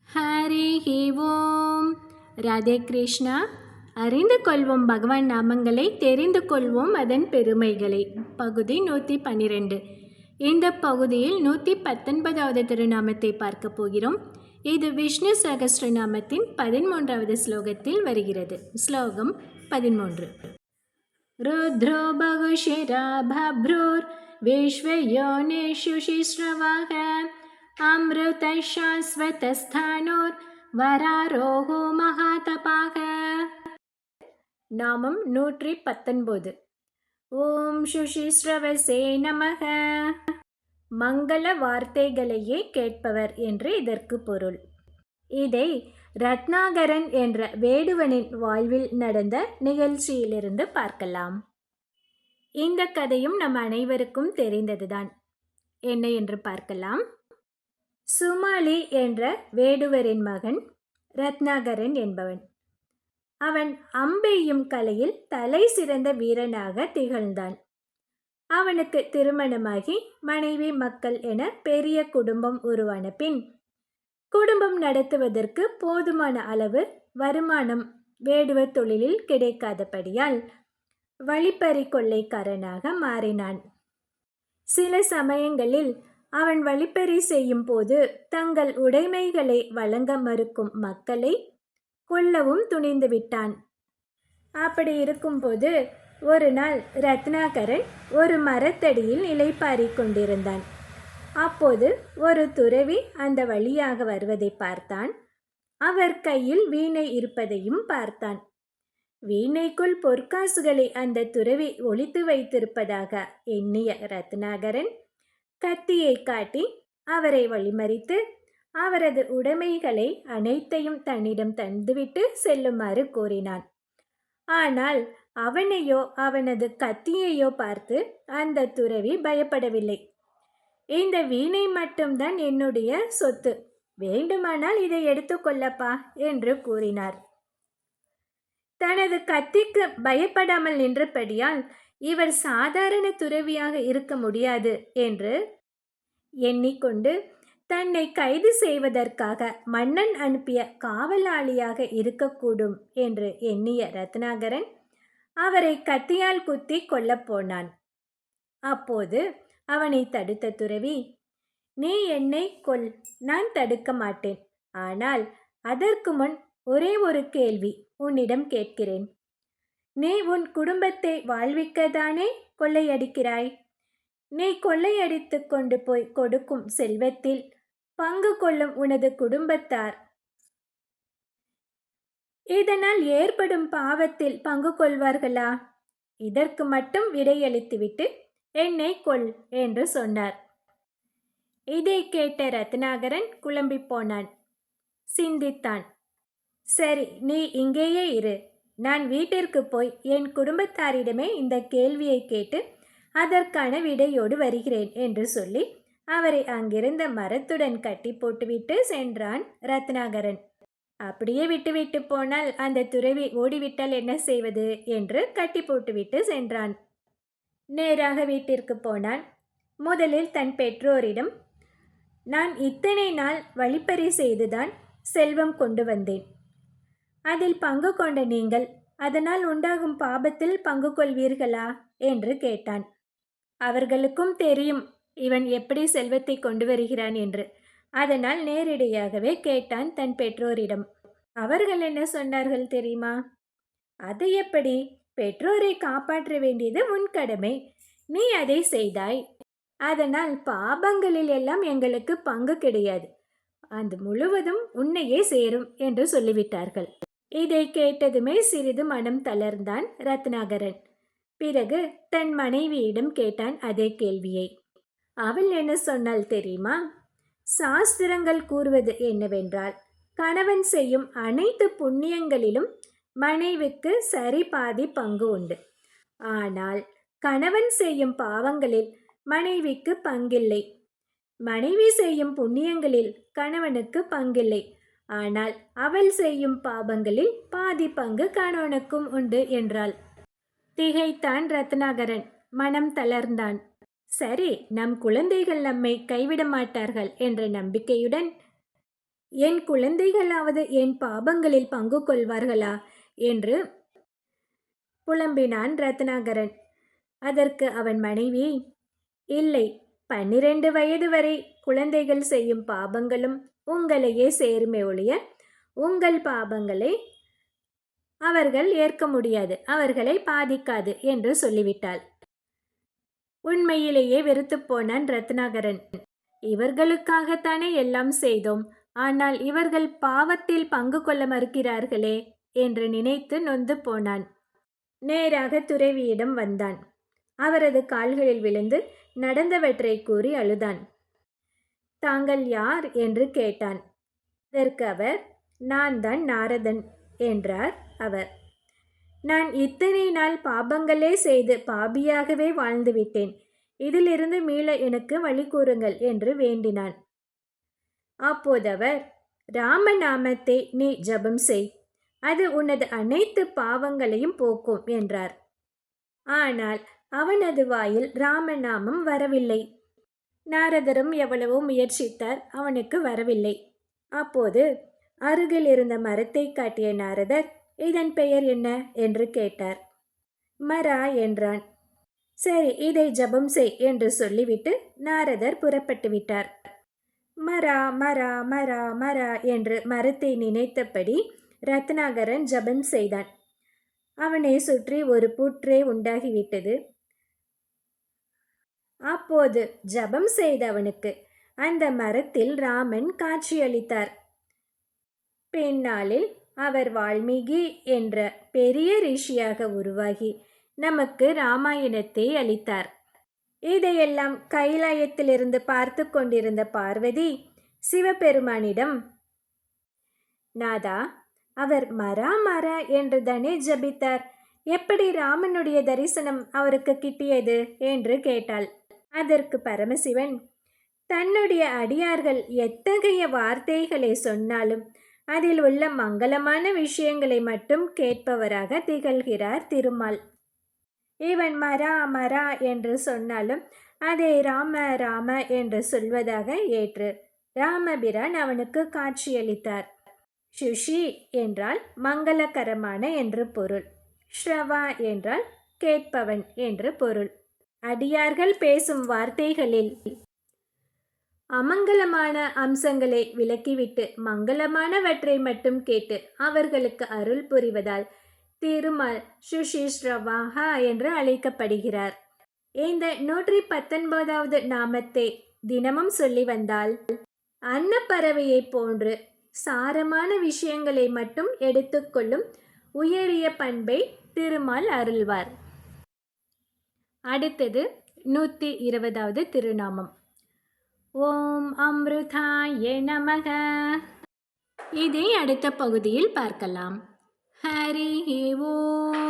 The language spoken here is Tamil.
ஹரிஹி ஓம். ராதே கிருஷ்ணா. அறிந்து கொள்வோம் பகவான் நாமங்களை, தெரிந்து கொள்வோம் அதன் பெருமைகளை. பகுதி 112. இந்த பகுதியில் 119வது திருநாமத்தை பார்க்க போகிறோம். இது விஷ்ணு சகஸ்ரநாமத்தின் 13வது ஸ்லோகத்தில் வருகிறது. ஸ்லோகம் 13. ருத்ரோ பகுஷிரா பப்ரூர் விஸ்வயோனிஷு சிஸ்ரவஹ அம்ருத சாஸ்வதஸ்தானோர் வராரோஹோ மகாதபாக. நாமம் 119. ஓம் சுஷிஸ்ரவசே நமக. மங்கள வார்த்தைகளையே கேட்பவர் என்று இதற்கு பொருள். இதை ரத்னாகரன் என்ற வேடுவனின் வாழ்வில் நடந்த நிகழ்ச்சியிலிருந்து பார்க்கலாம். இந்த கதையும் நம் அனைவருக்கும் தெரிந்ததுதான். என்ன என்று பார்க்கலாம். சுமாலி என்ற வேடுவரின் மகன் ரத்னாகரன் என்பவன். அவன் அம்பெய்யும் கலையில் தலை சிறந்த வீரனாக திகழ்ந்தான். அவனுக்கு திருமணமாகி மனைவி மக்கள் என பெரிய குடும்பம் உருவான பின், குடும்பம் நடத்துவதற்கு போதுமான அளவு வருமானம் வேடுவ தொழிலில் கிடைக்காதபடியால் வழிப்பறி கொள்ளைக்காரனாக மாறினான். சில சமயங்களில் அவன் வழிப்பறி செய்யும் போது தங்கள் உடைமைகளை வழங்க மறுக்கும் மக்களை கொல்லவும் துணிந்து விட்டான். அப்படி இருக்கும்போது ஒரு நாள் ரத்னாகரன் ஒரு மரத்தடியில் இளைப்பாறிக் கொண்டிருந்தான். அப்போது ஒரு துறவி அந்த வழியாக வருவதை பார்த்தான். அவர் கையில் வீணை இருப்பதையும் பார்த்தான். வீணைக்குள் பொற்காசுகளை அந்த துறவி ஒளித்து வைத்திருப்பதாக எண்ணிய ரத்னாகரன் கத்தியை காட்டி அவரை வழிமறித்து அவரது உடைமைகளை அனைத்தையும் தன்னிடம் தந்துவிட்டு செல்லுமாறு கூறினான். ஆனால் அவனையோ அவனது கத்தியையோ பார்த்து அந்த துறவி பயப்படவில்லை. இந்த வீணை மட்டும்தான் என்னுடைய சொத்து, வேண்டுமானால் இதை எடுத்துக்கொள்ளப்பா என்று கூறினார். தனது கத்திக்கு பயப்படாமல் நின்றபடியால் இவர் சாதாரண துறவியாக இருக்க முடியாது என்று எண்ணிக்கொண்டு தன்னை கைது செய்வதற்காக மன்னன் அனுப்பிய காவலாளியாக இருக்கக்கூடும் என்று எண்ணிய ரத்னாகரன் அவரை கத்தியால் குத்தி கொல்லப்போனான். அப்போது அவனை தடுத்த துறவி, நீ என்னை கொல், நான் தடுக்க மாட்டேன். ஆனால் அதற்கு முன் ஒரே ஒரு கேள்வி உன்னிடம் கேட்கிறேன். நீ உன் குடும்பத்தை வாழ்விக்கத்தானே கொள்ளையடிக்கிறாய்? நீ கொள்ளையடித்து கொண்டு போய் கொடுக்கும் செல்வத்தில் பங்கு கொள்ளும் உனது குடும்பத்தார் இதனால் ஏற்படும் பாவத்தில் பங்கு கொள்வார்களா? இதற்கு மட்டும் விடையளித்துவிட்டு என்னை கொல் என்று சொன்னார். இதை கேட்ட ரத்னாகரன் குழம்பி போனான். சிந்தித்தான். சரி, நீ இங்கேயே இரு, நான் வீட்டிற்கு போய் என் குடும்பத்தாரிடமே இந்த கேள்வியை கேட்டு அதற்கான விடையோடு வருகிறேன் என்று சொல்லி அவரை அங்கிருந்த மரத்துடன் கட்டி போட்டுவிட்டு சென்றான் ரத்னாகரன். அப்படியே விட்டுவிட்டு போனால் அந்த துறவி ஓடிவிட்டால் என்ன செய்வது என்று கட்டி போட்டுவிட்டு சென்றான். நேராக வீட்டிற்கு போனான். முதலில் தன் பெற்றோரிடம், நான் இத்தனை நாள் வழிப்பறி செய்துதான் செல்வம் கொண்டு வந்தேன். அதில் பங்கு கொண்ட நீங்கள் அதனால் உண்டாகும் பாபத்தில் பங்கு கொள்வீர்களா என்று கேட்டான். அவர்களுக்கும் தெரியும் இவன் எப்படி செல்வத்தை கொண்டு வருகிறான் என்று. அதனால் நேரிடையாகவே கேட்டான் தன் பெற்றோரிடம். அவர்கள் என்ன சொன்னார்கள் தெரியுமா? அது எப்படி? பெற்றோரை காப்பாற்ற வேண்டியது உன் கடமை, நீ அதை செய்தாய். அதனால் பாபங்களில் எல்லாம் எங்களுக்கு பங்கு கிடையாது, அது முழுவதும் உன்னையே சேரும் என்று சொல்லிவிட்டார்கள். இதை கேட்டதுமே சிறிது மனம் தளர்ந்தான் ரத்னாகரன். பிறகு தன் மனைவியிடம் கேட்டான் அதே கேள்வியை. அவள் என்ன சொன்னாள் தெரியுமா? சாஸ்திரங்கள் கூறுவது என்னவென்றால், கணவன் செய்யும் அனைத்து புண்ணியங்களிலும் மனைவிக்கு சரி பாதி பங்கு உண்டு. ஆனால் கணவன் செய்யும் பாவங்களில் மனைவிக்கு பங்கில்லை. மனைவி செய்யும் புண்ணியங்களில் கணவனுக்கு பங்கில்லை. ஆனால் அவள் செய்யும் பாவங்களில் பாதி பங்கு கணவனுக்கும் உண்டு என்றாள். திகைத்தான் ரத்னாகரன். மனம் தளர்ந்தான். சரி, நம் குழந்தைகள் நம்மை கைவிட மாட்டார்கள் என்ற நம்பிக்கையுடன் என் குழந்தைகளாவது என் பாபங்களில் பங்கு கொள்வார்களா என்று புலம்பினான் ரத்னாகரன். அதற்கு அவன் மனைவி, இல்லை, 12 வயது வரை குழந்தைகள் செய்யும் பாபங்களும் உங்களையே சேருமே ஒழிய உங்கள் பாபங்களை அவர்கள் ஏற்க முடியாது, அவர்களை பாதிக்காது என்று சொல்லிவிட்டாள். உண்மையிலேயே வெறுத்து போனான் ரத்னாகரன். இவர்களுக்காகத்தானே எல்லாம் செய்தோம், ஆனால் இவர்கள் பாவத்தில் பங்கு கொள்ள மறுக்கிறார்களே என்று நினைத்து நொந்து போனான். நேராக துறவியிடம் வந்தான். அவரது கால்களில் விழுந்து நடந்தவற்றை கூறி அழுதான். தாங்கள் யார் என்று கேட்டான். அதற்கு அவர், நான் தான் நாரதன் என்றார் அவர். நான் இத்தனை நாள் பாபங்களே செய்து பாபியாகவே வாழ்ந்துவிட்டேன். இதிலிருந்து மீள எனக்கு வழி கூறுங்கள் என்று வேண்டினான். அப்போதவர், ராமநாமத்தை நீ ஜபம் செய், அது உனது அனைத்து பாவங்களையும் போக்கும் என்றார். ஆனால் அவனது வாயில் ராமநாமம் வரவில்லை. நாரதரும் எவ்வளவோ முயற்சித்தார், அவனுக்கு வரவில்லை. அப்போது அருகில் இருந்த மரத்தை காட்டிய நாரதர், இதன் பெயர் என்ன என்று கேட்டார். மரா என்றான். சரி, இதை ஜபம் செய் என்று சொல்லிவிட்டு நாரதர் புறப்பட்டு விட்டார். மரா மரா மரா மரா என்று மரத்தை நினைத்தபடி ரத்னாகரன் ஜபம் செய்தான். அவனை சுற்றி ஒரு புற்றே உண்டாகிவிட்டது. அப்போது ஜபம் செய்தவனுக்கு அந்த மரத்தில் ராமன் காட்சியளித்தார். பின்னாளில் அவர் வால்மீகி என்ற பெரிய ரிஷியாக உருவாகி நமக்கு ராமாயணத்தை அளித்தார். இதையெல்லாம் கைலாயத்திலிருந்து பார்த்து கொண்டிருந்த பார்வதி சிவபெருமானிடம், நாதா, அவர் மரா மரா என்று தானே ஜபித்தார், எப்படி ராமனுடைய தரிசனம் அவருக்கு கிட்டியது என்று கேட்டாள். அதற்கு பரமசிவன், தன்னுடைய அடியார்கள் எத்தகைய வார்த்தைகளை சொன்னாலும் அதில் உள்ள மங்களமான விஷயங்களை மட்டும் கேட்பவராக திகழ்கிறார் திருமால். இவன் மரா மரா என்று சொன்னாலும் அதை ராம ராம என்று சொல்வதாக ஏற்று ராமபிரான் அவனுக்கு காட்சியளித்தார். சுஷி என்றால் மங்களகரமான என்று பொருள். ஸ்ரவா என்றால் கேட்பவன் என்று பொருள். அடியார்கள் பேசும் வார்த்தைகளில் அமங்கலமான அம்சங்களை விலக்கிவிட்டு மங்களமானவற்றை மட்டும் கேட்டு அவர்களுக்கு அருள் புரிவதால் திருமால் சுஷிஸ்ரவாஹா என்று அழைக்கப்படுகிறார். இந்த 119வது நாமத்தை தினமும் சொல்லி வந்தால் அன்னப்பறவையை போன்று சாரமான விஷயங்களை மட்டும் எடுத்துக்கொள்ளும் உயரிய பண்பை திருமால் அருள்வார். அடுத்தது 120வது திருநாமம். ஓம் அம்ருதாய நமக. இதை அடுத்த பகுதியில் பார்க்கலாம். ஹரி ஓம்.